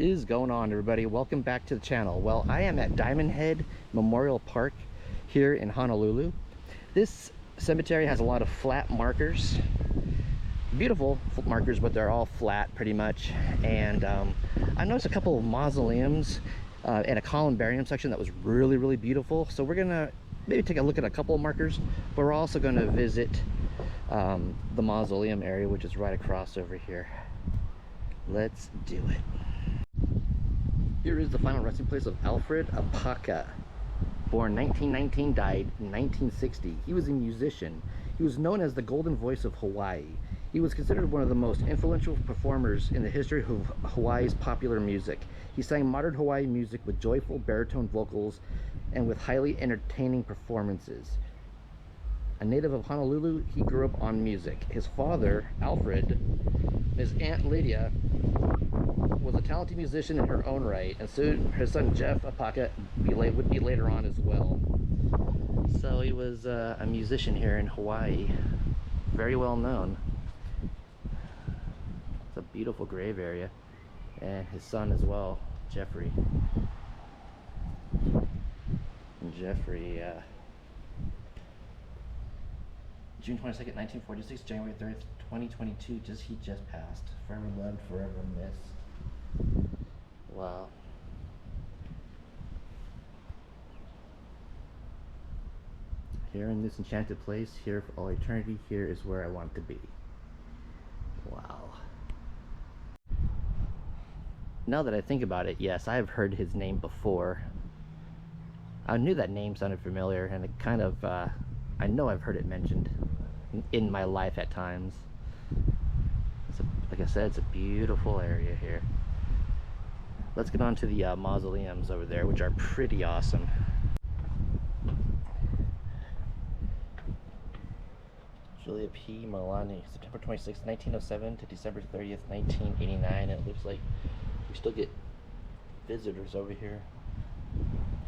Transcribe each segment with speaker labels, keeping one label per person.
Speaker 1: is going on, everybody? Welcome back to the channel. Well, I am at Diamond Head Memorial Park here in Honolulu. This cemetery has a lot of flat markers, beautiful markers, but they're all flat pretty much. And I noticed a couple of mausoleums and a columbarium section that was really beautiful. So we're gonna maybe take a look at a couple of markers, but we're also going to visit the mausoleum area, which is right across over here. Let's do it. Here is the final resting place of Alfred Apaka. Born 1919, died in 1960. He was a musician. He was known as the golden voice of Hawaii. He was considered one of the most influential performers in the history of Hawaii's popular music. He sang modern Hawaii music with joyful baritone vocals and with highly entertaining performances. A native of Honolulu, he grew up on music. His father, Alfred, his aunt Lydia, was a talented musician in her own right, and soon her son Jeff Apaka would be later on as well. So he was a musician here in Hawaii, very well known. It's a beautiful grave area, and his son as well, Jeffrey. And Jeffrey, June 22nd, 1946, January 30th, 2022, he just passed. Forever loved, forever missed. Wow. Here in this enchanted place, here for all eternity, here is where I want to be. Wow. Now that I think about it, yes, I have heard his name before. I knew that name sounded familiar, and it kind of, I know I've heard it mentioned in my life at times. Like I said, it's a beautiful area here. Let's get on to the mausoleums over there, which are pretty awesome. Julia P. Malani, September 26, 1907 to December 30th, 1989. And it looks like we still get visitors over here.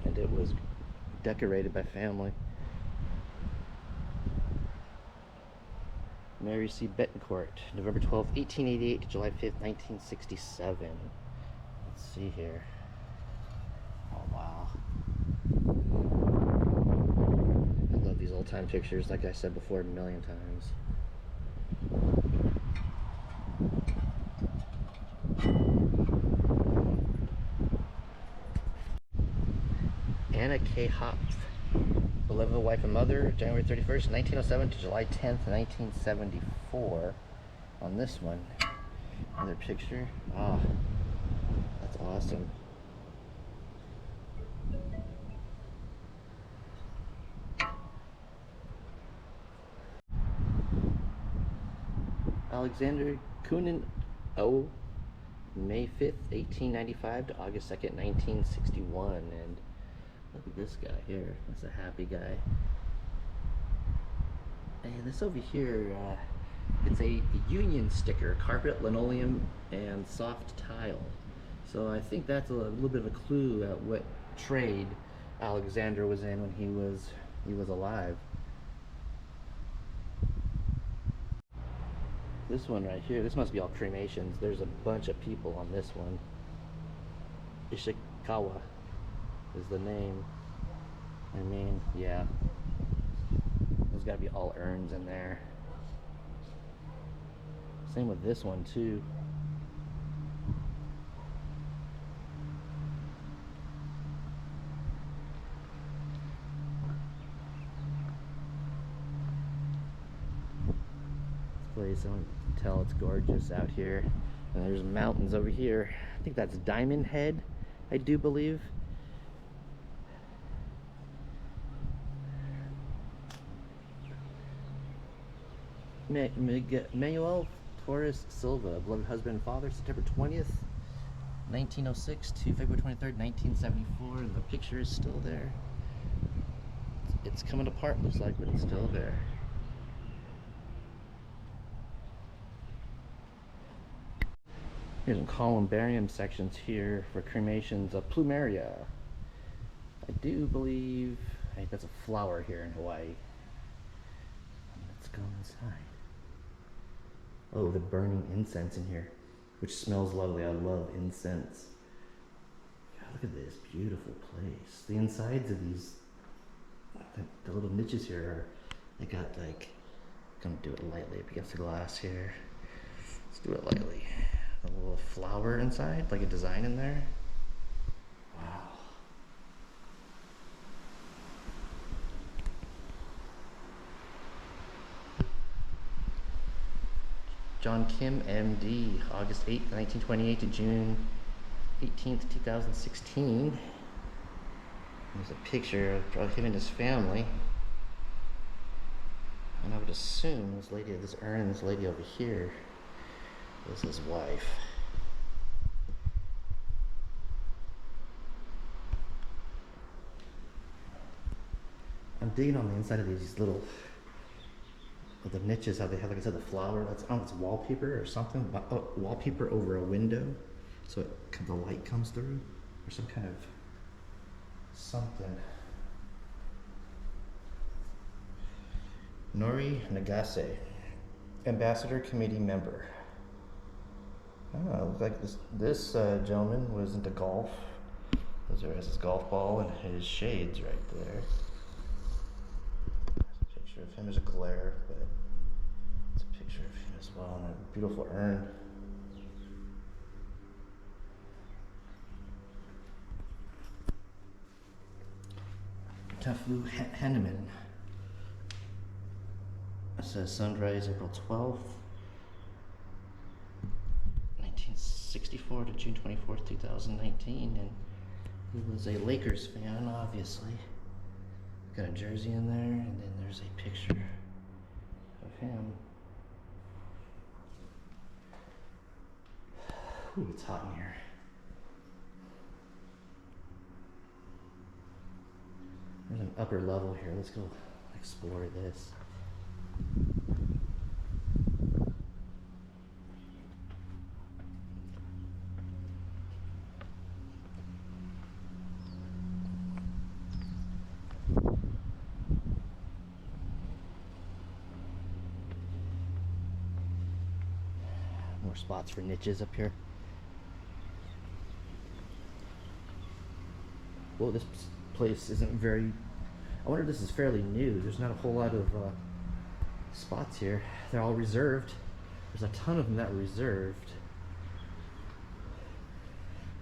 Speaker 1: And it was decorated by family. Mary C. Betancourt, November 12, 1888 to July 5th, 1967. Let's see here. Oh, wow. I love these old-time pictures, like I said before a million times. Anna K. Hopf, beloved wife and mother, January 31st, 1907 to July 10th, 1974. On this one, another picture. Ah, that's awesome. Alexander Kunin O, May 5th, 1895 to August 2nd, 1961. And look at this guy here. That's a happy guy. And this over here, it's a union sticker, carpet, linoleum, and soft tile. So I think that's a little bit of a clue at what trade Alexander was in when he was alive. This one right here, this must be all cremations. There's a bunch of people on this one. Ishikawa is the name. I mean, yeah. There's gotta be all urns in there. Same with this one too. This place, I can tell it's gorgeous out here. And there's mountains over here. I think that's Diamond Head, I do believe. Manuel Torres Silva, beloved husband and father, September 20th, 1906 to February 23rd, 1974, and the picture is still there. It's coming apart, looks like, but it's still there. Here's some columbarium sections here for cremations of plumeria. I do believe, I think that's a flower here in Hawaii. Let's go inside. Oh, the burning incense in here, which smells lovely. I love incense. Look at this beautiful place. The insides of these, the little niches here are, they got like, I'm gonna do it lightly up against the glass here. Let's do it lightly. A little flower inside, like a design in there. Wow. John Kim, MD, August 8th, 1928 to June 18th, 2016. There's a picture of him and his family. And I would assume this lady, this urn, this lady over here is his wife. I'm digging on the inside of these little, the niches, how they have, like I said, the flower. That's, I don't know, it's wallpaper or something. Wallpaper over a window, so the light comes through, or some kind of something. Nori Nagase, Ambassador Committee member. Oh, looks like this gentleman was into golf. Those are his golf ball and his shades right there. There's a picture of him. There's a glare, but it's a picture of him as well, and a beautiful urn. Tafu Henneman. It says sunrise April 12th, 1964 to June 24th, 2019, and he was a Lakers fan, obviously. Got a jersey in there, and then there's a picture of him. Ooh, it's hot in here. There's an upper level here. Let's go explore this. More spots for niches up here. Well, this place isn't very, I wonder if this is fairly new. There's not a whole lot of spots here. They're all reserved. There's a ton of them that are reserved.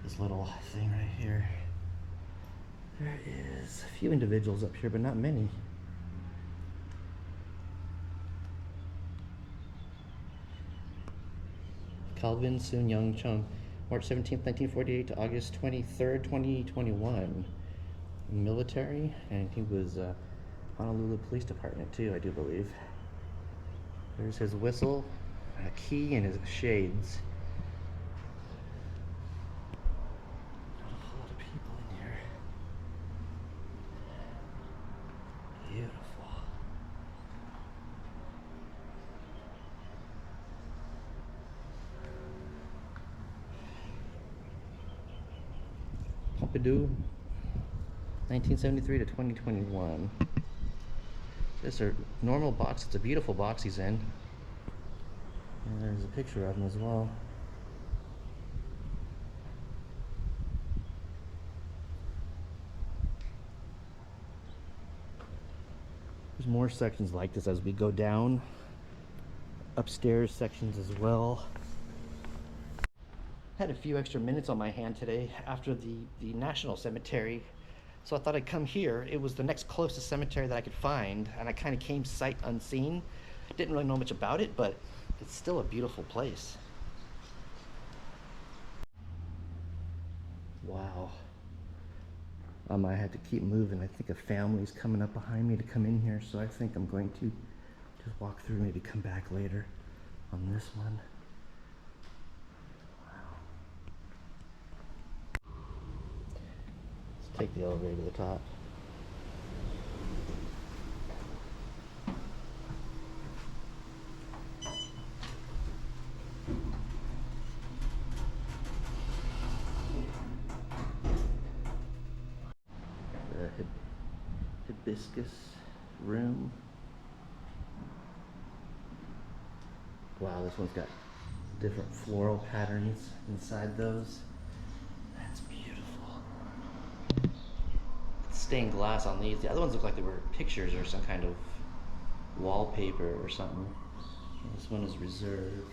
Speaker 1: This little thing right here. There is a few individuals up here, but not many. Calvin Soon Young Chung, March 17th, 1948 to August 23rd, 2021. Military, and he was Honolulu Police Department too, I do believe. There's his whistle, a key, and his shades. Not a whole lot of people in here. Beautiful. Pompidou, 1973 to 2021. This is a normal box. It's a beautiful box he's in. And there's a picture of him as well. There's more sections like this as we go down. Upstairs sections as well. Had a few extra minutes on my hand today after the National Cemetery, so I thought I'd come here. It was the next closest cemetery that I could find, and I kind of came sight unseen. Didn't really know much about it, but it's still a beautiful place. Wow. I might have to keep moving. I think a family's coming up behind me to come in here, so I think I'm going to just walk through, maybe come back later on this one. Take the elevator to the top. The hibiscus room. Wow, this one's got different floral patterns inside those. That's beautiful. stained glass on these. The other ones look like they were pictures or some kind of wallpaper or something. This one is reserved.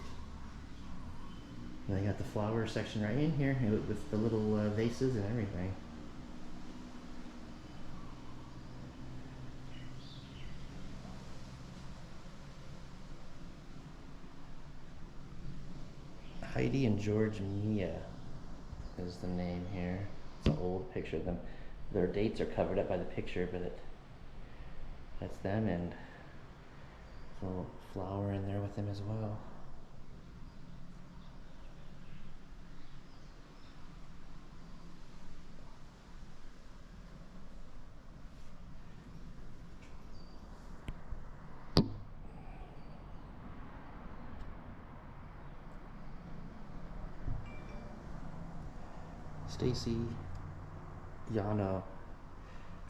Speaker 1: And they got the flower section right in here with the little vases and everything. Heidi and George Mia is the name here. It's an old picture of them. Their dates are covered up by the picture, but that's them, and there's a little flower in there with them as well. Stacy Yano,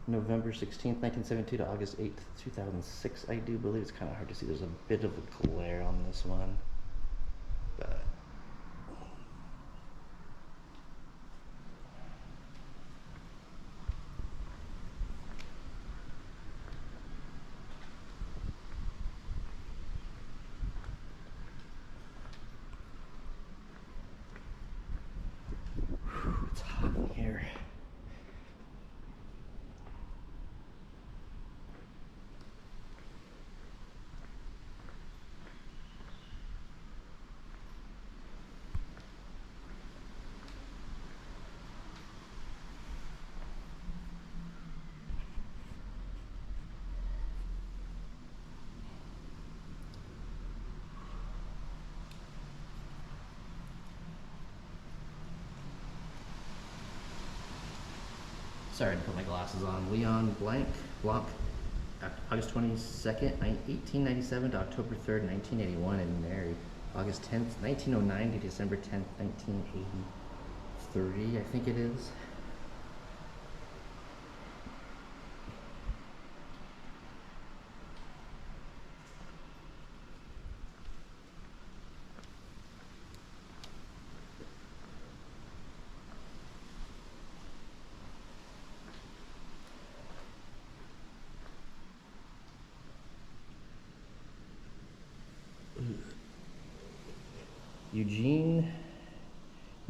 Speaker 1: November 16th, 1972 to August 8th, 2006. I do believe it's kind of hard to see. There's a bit of a glare on this one, but it's hot in here. Sorry to put my glasses on. Leon Blanc, August 22nd, 1897 to October 3rd, 1981, and married. August 10th, 1909 to December 10th, 1983, I think it is. Eugene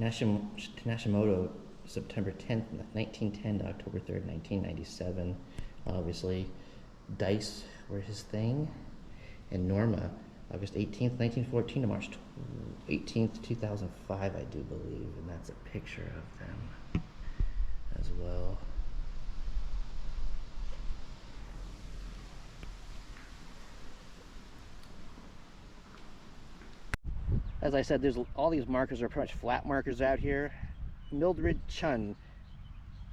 Speaker 1: Nashimoto, September 10th, 1910 to October 3rd, 1997. Obviously, dice were his thing. And Norma, August 18th, 1914 to March 18th, 2005, I do believe. And that's a picture of them as well. As I said, there's all these markers are pretty much flat markers out here. Mildred Chun,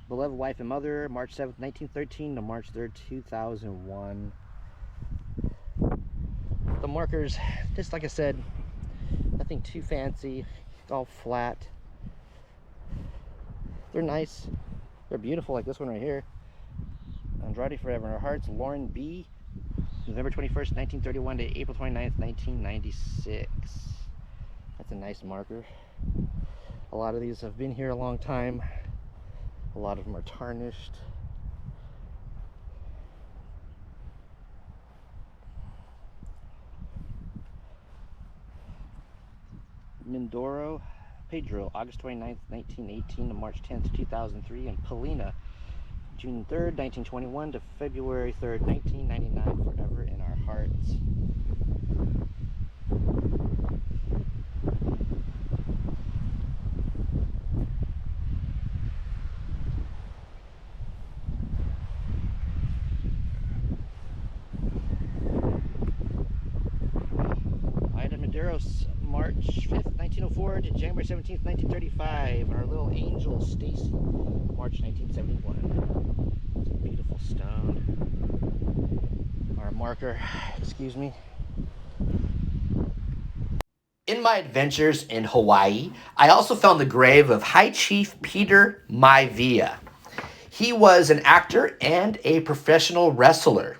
Speaker 1: beloved wife and mother, March 7th, 1913 to March 3rd, 2001. The markers, just like I said, nothing too fancy, all flat. They're nice, they're beautiful, like this one right here. Andrade Forever in Our Hearts, Lauren B., November 21st, 1931 to April 29th, 1996. That's a nice marker. A lot of these have been here a long time. A lot of them are tarnished. Mindoro Pedro, August 29th, 1918 to March 10th, 2003. And Polina, June 3rd, 1921 to February 3rd, 1999. Forever in Our Hearts. March 5th, 1904 to January 17th, 1935. Our little angel, Stacy, March 1971. It's a beautiful stone. Our marker, excuse me. In my adventures in Hawaii, I also found the grave of High Chief Peter Maivia. He was an actor and a professional wrestler.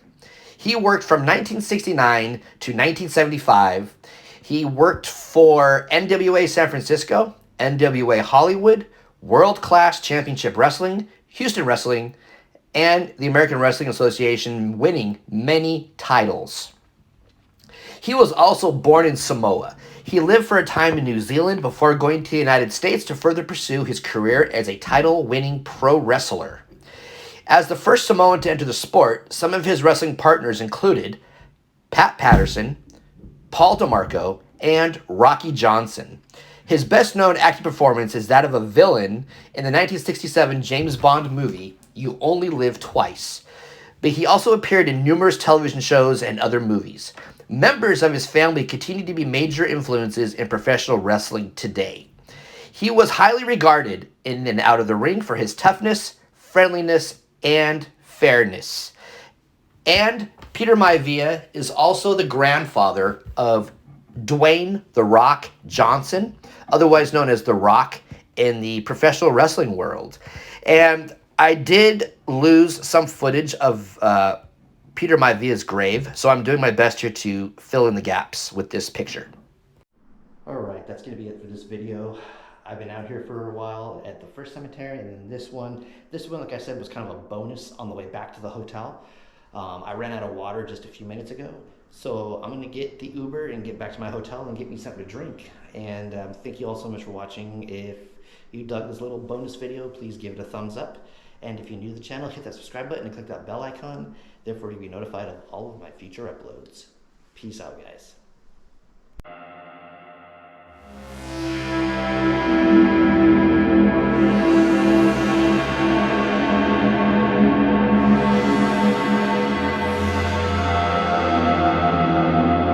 Speaker 1: He worked from 1969 to 1975. He worked for NWA San Francisco, NWA Hollywood, World Class Championship Wrestling, Houston Wrestling, and the American Wrestling Association, winning many titles. He was also born in Samoa. He lived for a time in New Zealand before going to the United States to further pursue his career as a title-winning pro wrestler. As the first Samoan to enter the sport, some of his wrestling partners included Pat Patterson, Paul DeMarco, and Rocky Johnson. His best-known acting performance is that of a villain in the 1967 James Bond movie, You Only Live Twice. But he also appeared in numerous television shows and other movies. Members of his family continue to be major influences in professional wrestling today. He was highly regarded in and out of the ring for his toughness, friendliness, and fairness. And Peter Maivia is also the grandfather of Dwayne "The Rock" Johnson, otherwise known as The Rock in the professional wrestling world. And I did lose some footage of Peter Maivia's grave, so I'm doing my best here to fill in the gaps with this picture. Alright, that's going to be it for this video. I've been out here for a while at the first cemetery, and then this one, like I said, was kind of a bonus on the way back to the hotel. I ran out of water just a few minutes ago, so I'm going to get the Uber and get back to my hotel and get me something to drink. And thank you all so much for watching. If you dug this little bonus video, please give it a thumbs up. And if you're new to the channel, hit that subscribe button and click that bell icon. Therefore, you'll be notified of all of my future uploads. Peace out, guys.